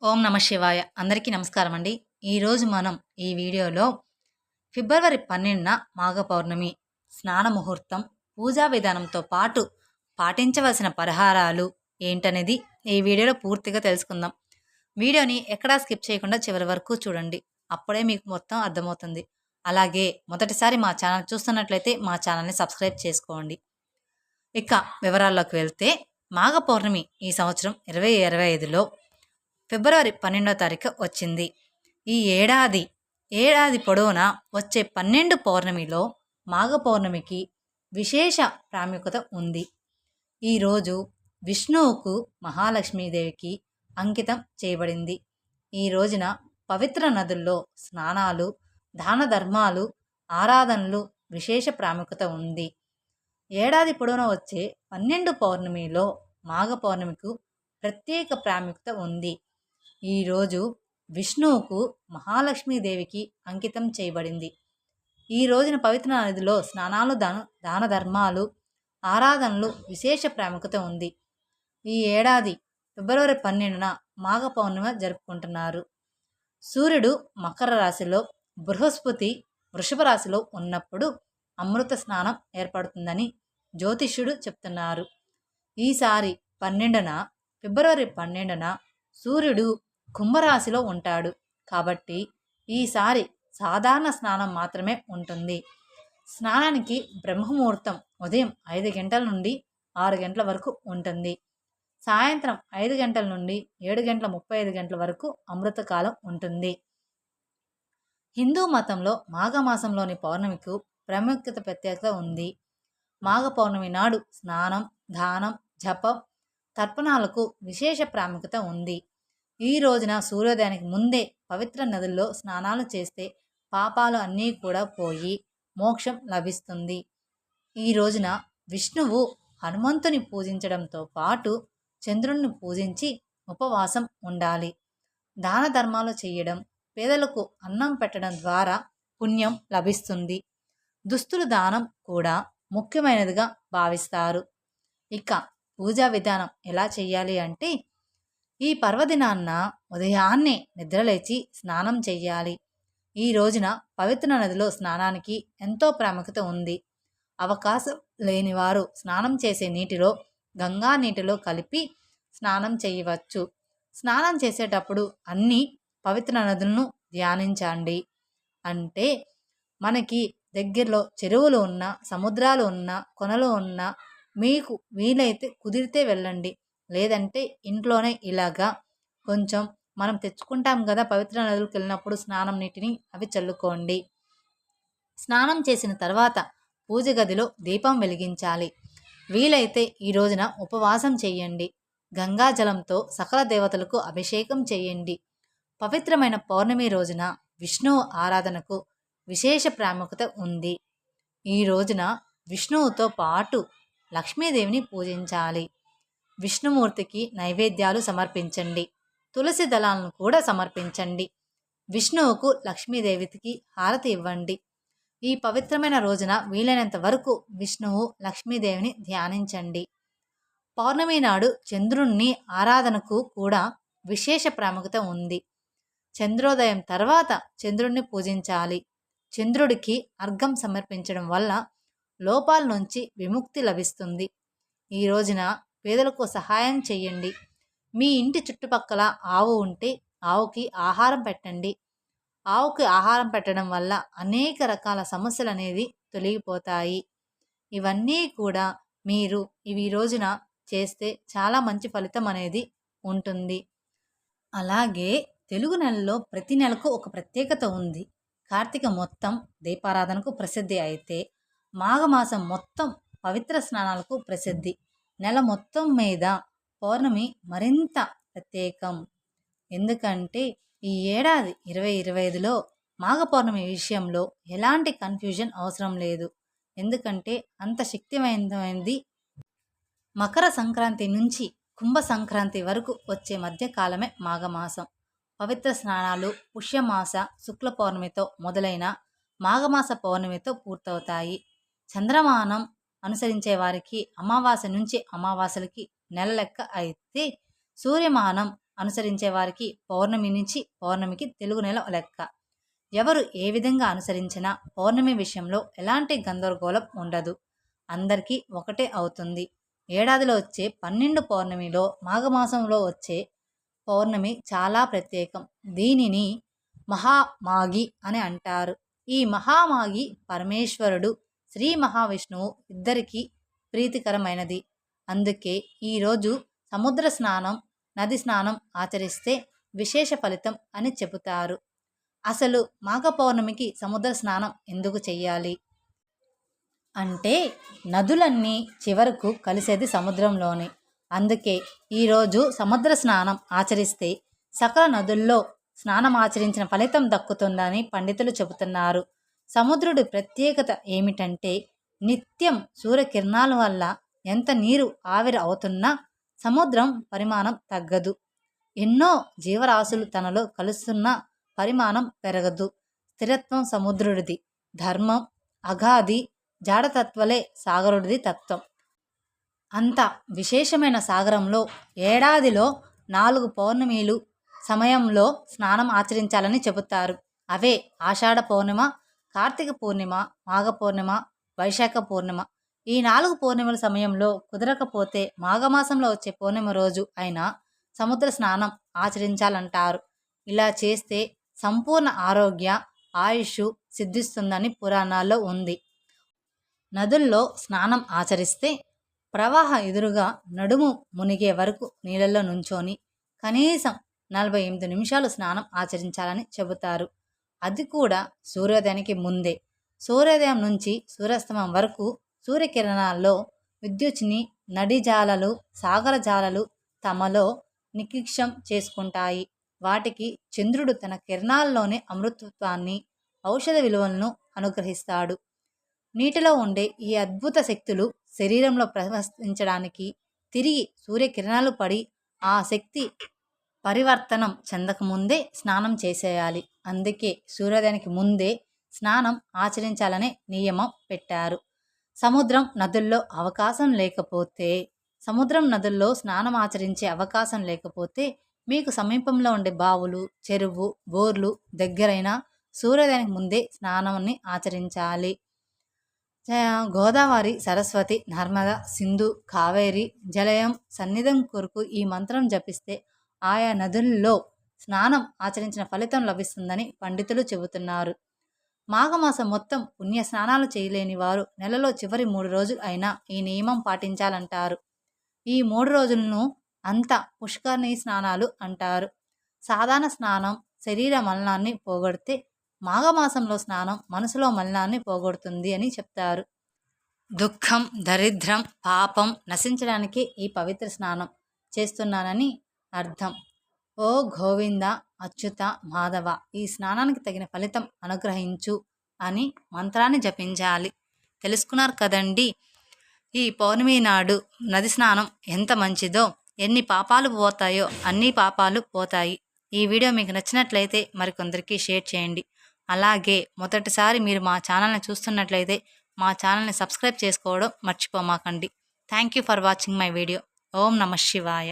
ఓం నమ శివాయ. అందరికీ నమస్కారం అండి. ఈరోజు మనం ఈ వీడియోలో ఫిబ్రవరి 12న మాఘ పౌర్ణమి స్నాన ముహూర్తం, పూజా విధానంతో పాటు పాటించవలసిన పరిహారాలు ఏంటనేది ఈ వీడియోలో పూర్తిగా తెలుసుకుందాం. వీడియోని ఎక్కడా స్కిప్ చేయకుండా చివరి వరకు చూడండి. అప్పుడే మీకు మొత్తం అర్థమవుతుంది. అలాగే మొదటిసారి మా ఛానల్ చూస్తున్నట్లయితే మా ఛానల్ని సబ్స్క్రైబ్ చేసుకోండి. ఇక వివరాల్లోకి వెళ్తే మాఘ పౌర్ణమి ఈ సంవత్సరం 2025లో ఫిబ్రవరి 12వ తారీఖు వచ్చింది. ఈ ఏడాది పొడవునా వచ్చే 12 పౌర్ణమిలో మాఘ పౌర్ణమికి విశేష ప్రాముఖ్యత ఉంది. ఈరోజు విష్ణువుకు మహాలక్ష్మీదేవికి అంకితం చేయబడింది. ఈ రోజున పవిత్ర నదుల్లో స్నానాలు, దాన ధర్మాలు, ఆరాధనలు విశేష ప్రాముఖ్యత ఉంది. ఏడాది పొడవునా వచ్చే 12 పౌర్ణమిలో మాఘ పౌర్ణమికు ప్రత్యేక ప్రాముఖ్యత ఉంది. ఈరోజు విష్ణువుకు మహాలక్ష్మీదేవికి అంకితం చేయబడింది. ఈ రోజున పవిత్ర నదిలో స్నానాలు, దాన ధర్మాలు, ఆరాధనలు విశేష ప్రాముఖ్యత ఉంది. ఈ ఏడాది ఫిబ్రవరి 12న మాఘ పౌర్ణమి జరుపుకుంటున్నారు. సూర్యుడు మకర రాశిలో, బృహస్పతి వృషభ రాశిలో ఉన్నప్పుడు అమృత స్నానం ఏర్పడుతుందని జ్యోతిష్యుడు చెప్తున్నారు. ఈసారి ఫిబ్రవరి 12న సూర్యుడు కుంభరాశిలో ఉంటాడు. కాబట్టి ఈసారి సాధారణ స్నానం మాత్రమే ఉంటుంది. స్నానానికి బ్రహ్మముహూర్తం ఉదయం 5 గంటల నుండి 6 గంటల వరకు ఉంటుంది. సాయంత్రం 5 గంటల నుండి 7:35 వరకు అమృతకాలం ఉంటుంది. హిందూ మతంలో మాఘమాసంలోని పౌర్ణమికు ప్రత్యేకత ఉంది. మాఘ పౌర్ణమి నాడు స్నానం, దానం, జపం, తర్పణాలకు విశేష ప్రాముఖ్యత ఉంది. ఈ రోజున సూర్యోదయానికి ముందే పవిత్ర నదుల్లో స్నానాలు చేస్తే పాపాలు అన్నీ కూడా పోయి మోక్షం లభిస్తుంది. ఈ రోజున విష్ణువు హనుమంతుని పూజించడంతో పాటు చంద్రుణ్ణి పూజించి ఉపవాసం ఉండాలి. దాన ధర్మాలు చేయడం, పేదలకు అన్నం పెట్టడం ద్వారా పుణ్యం లభిస్తుంది. దుస్తుల దానం కూడా ముఖ్యమైనదిగా భావిస్తారు. ఇక పూజా విధానం ఎలా చేయాలి అంటే, ఈ పర్వదినాన్న ఉదయాన్నే నిద్రలేచి స్నానం చెయ్యాలి. ఈ రోజున పవిత్ర నదిలో స్నానానికి ఎంతో ప్రాముఖ్యత ఉంది. అవకాశం లేనివారు స్నానం చేసే నీటిలో గంగా నీటిలో కలిపి స్నానం చేయవచ్చు. స్నానం చేసేటప్పుడు అన్ని పవిత్ర నదులను ధ్యానించండి. అంటే మనకి దగ్గరలో చెరువులు ఉన్న, సముద్రాలు ఉన్న, కొనలు ఉన్న, మీకు వీలైతే కుదిరితే వెళ్ళండి. లేదంటే ఇంట్లోనే ఇలాగా కొంచెం మనం తెచ్చుకుంటాం కదా పవిత్ర నదులకు వెళ్ళినప్పుడు స్నానం నీటిని, అవి చల్లుకోండి. స్నానం చేసిన తర్వాత పూజ గదిలో దీపం వెలిగించాలి. వీలైతే ఈ రోజున ఉపవాసం చేయండి. గంగాజలంతో సకల దేవతలకు అభిషేకం చేయండి. పవిత్రమైన పౌర్ణమి రోజున విష్ణువు ఆరాధనకు విశేష ప్రాముఖ్యత ఉంది. ఈ రోజున విష్ణువుతో పాటు లక్ష్మీదేవిని పూజించాలి. విష్ణుమూర్తికి నైవేద్యాలు సమర్పించండి. తులసి దళాలను కూడా సమర్పించండి. విష్ణువుకు, లక్ష్మీదేవికి హారతి ఇవ్వండి. ఈ పవిత్రమైన రోజున వీలైనంత వరకు విష్ణువు, లక్ష్మీదేవిని ధ్యానించండి. పౌర్ణమి నాడు చంద్రుణ్ణి ఆరాధనకు కూడా విశేష ప్రాముఖ్యత ఉంది. చంద్రోదయం తర్వాత చంద్రుణ్ణి పూజించాలి. చంద్రుడికి అర్ఘ్యం సమర్పించడం వల్ల లోపాల నుంచి విముక్తి లభిస్తుంది. ఈ రోజున పేదలకు సహాయం చేయండి. మీ ఇంటి చుట్టుపక్కల ఆవు ఉంటే ఆవుకి ఆహారం పెట్టండి. ఆవుకి ఆహారం పెట్టడం వల్ల అనేక రకాల సమస్యలు అనేది తొలగిపోతాయి. ఇవన్నీ కూడా మీరు ఈ రోజున చేస్తే చాలా మంచి ఫలితం అనేది ఉంటుంది. అలాగే తెలుగు నెలలో ప్రతి నెలకు ఒక ప్రత్యేకత ఉంది. కార్తీక మొత్తం దీపారాధనకు ప్రసిద్ధి అయితే మాఘమాసం మొత్తం పవిత్ర స్నానాలకు ప్రసిద్ధి. నెల మొత్తం మీద పౌర్ణమి మరింత ప్రత్యేకం. ఎందుకంటే ఈ ఏడాది 2025లో మాఘ పౌర్ణమి విషయంలో ఎలాంటి కన్ఫ్యూజన్ అవసరం లేదు. ఎందుకంటే అంత శక్తివంతమైనది. మకర సంక్రాంతి నుంచి కుంభ సంక్రాంతి వరకు వచ్చే మధ్యకాలమే మాఘమాసం. పవిత్ర స్నానాలు పుష్యమాస శుక్ల పౌర్ణమితో మొదలైన మాఘమాస పౌర్ణమితో పూర్తవుతాయి. చంద్రమానం అనుసరించే వారికి అమావాస్య నుంచి అమావాస్యలకి నెల లెక్క అయితే, సూర్యమానం అనుసరించే వారికి పౌర్ణమి నుంచి పౌర్ణమికి తెలుగు నెల లెక్క. ఎవరు ఏ విధంగా అనుసరించినా పౌర్ణమి విషయంలో ఎలాంటి గందరగోళం ఉండదు. అందరికీ ఒకటే అవుతుంది. ఏడాదిలో వచ్చే 12 పౌర్ణమిలో మాఘమాసంలో వచ్చే పౌర్ణమి చాలా ప్రత్యేకం. దీనిని మహామాఘి అని అంటారు. ఈ మహామాఘి పరమేశ్వరుడు శ్రీ మహావిష్ణువు ఇద్దరికీ ప్రీతికరమైనది. అందుకే ఈరోజు సముద్ర స్నానం, నది స్నానం ఆచరిస్తే విశేష ఫలితం అని చెబుతారు. అసలు మాఘ పౌర్ణమికి సముద్ర స్నానం ఎందుకు చెయ్యాలి అంటే, నదులన్నీ చివరకు కలిసేది సముద్రంలోనే. అందుకే ఈరోజు సముద్ర స్నానం ఆచరిస్తే సకల నదుల్లో స్నానం ఆచరించిన ఫలితం దక్కుతుందని పండితులు చెబుతున్నారు. సముద్రుడి ప్రత్యేకత ఏమిటంటే, నిత్యం సూర్యకిరణాల వల్ల ఎంత నీరు ఆవిరి అవుతున్నా సముద్రం పరిమాణం తగ్గదు. ఎన్నో జీవరాశులు తనలో కలుస్తున్న పరిమాణం పెరగదు. స్థిరత్వం సముద్రుడిది ధర్మం, అగాధి జాడతత్వలే సాగరుడిది తత్వం. అంత విశేషమైన సాగరంలో ఏడాదిలో 4 పౌర్ణమిలు సమయంలో స్నానం ఆచరించాలని చెబుతారు. అవే ఆషాఢ పౌర్ణిమ, కార్తీక పూర్ణిమ, మాఘ పౌర్ణిమ, వైశాఖ పూర్ణిమ. ఈ 4 పౌర్ణిమల సమయంలో కుదరకపోతే మాఘమాసంలో వచ్చే పౌర్ణిమ రోజు అయినా సముద్ర స్నానం ఆచరించాలంటారు. ఇలా చేస్తే సంపూర్ణ ఆరోగ్య, ఆయుష్ సిద్ధిస్తుందని పురాణాల్లో ఉంది. నదుల్లో స్నానం ఆచరిస్తే ప్రవాహ ఎదురుగా నడుము మునిగే వరకు నీళ్ళల్లో నుంచొని కనీసం 48 నిమిషాలు స్నానం ఆచరించాలని చెబుతారు. అది కూడా సూర్యోదయానికి ముందే. సూర్యోదయం నుంచి సూర్యాస్తమయం వరకు సూర్యకిరణాల్లో విద్యుత్ని నడిజాలలు, సాగర జాలలు తమలో నిక్షిప్తం చేసుకుంటాయి. వాటికి చంద్రుడు తన కిరణాల్లోనే అమృతత్వాన్ని, ఔషధ విలువలను అనుగ్రహిస్తాడు. నీటిలో ఉండే ఈ అద్భుత శక్తులు శరీరంలో ప్రవహించడానికి తిరిగి సూర్యకిరణాలు పడి ఆ శక్తి పరివర్తనం చెందకముందే స్నానం చేసేయాలి. అందుకే సూర్యోదయానికి ముందే స్నానం ఆచరించాలనే నియమం పెట్టారు. సముద్రం నదుల్లో స్నానం ఆచరించే అవకాశం లేకపోతే మీకు సమీపంలో ఉండే బావులు, చెరువు, బోర్లు దగ్గరైన సూర్యోదయానికి ముందే స్నానాన్ని ఆచరించాలి. గోదావరి, సరస్వతి, నర్మద, సింధు, కావేరి జలయం సన్నిధం కొరకు ఈ మంత్రం జపిస్తే ఆయా నదుల్లో స్నానం ఆచరించిన ఫలితం లభిస్తుందని పండితులు చెబుతున్నారు. మాఘమాసం మొత్తం పుణ్య స్నానాలు చేయలేని వారు నెలలో చివరి 3 రోజులు అయినా ఈ నియమం పాటించాలంటారు. ఈ 3 రోజులను అంతా పుష్కరిణి స్నానాలు అంటారు. సాధారణ స్నానం శరీర మలినాన్ని పోగొడితే మాఘమాసంలో స్నానం మనసులో మలినాన్ని పోగొడుతుంది అని చెప్తారు. దుఃఖం, దరిద్రం, పాపం నశించడానికి ఈ పవిత్ర స్నానం చేస్తున్నానని అర్థం. ఓ గోవింద, అచ్యుత, మాధవ, ఈ స్నానానికి తగిన ఫలితం అనుగ్రహించు అని మంత్రాన్ని జపించాలి. తెలుసుకున్నారు కదండి, ఈ పౌర్ణమి నాడు నది స్నానం ఎంత మంచిదో. ఎన్ని పాపాలు పోతాయో అన్ని పాపాలు పోతాయి. ఈ వీడియో మీకు నచ్చినట్లయితే మరికొందరికి షేర్ చేయండి. అలాగే మొదటిసారి మీరు మా ఛానల్ని చూస్తున్నట్లయితే మా ఛానల్ని సబ్స్క్రైబ్ చేసుకోవడం మర్చిపోమాకండి. Thank you for watching my video. ఓం నమః శివాయ.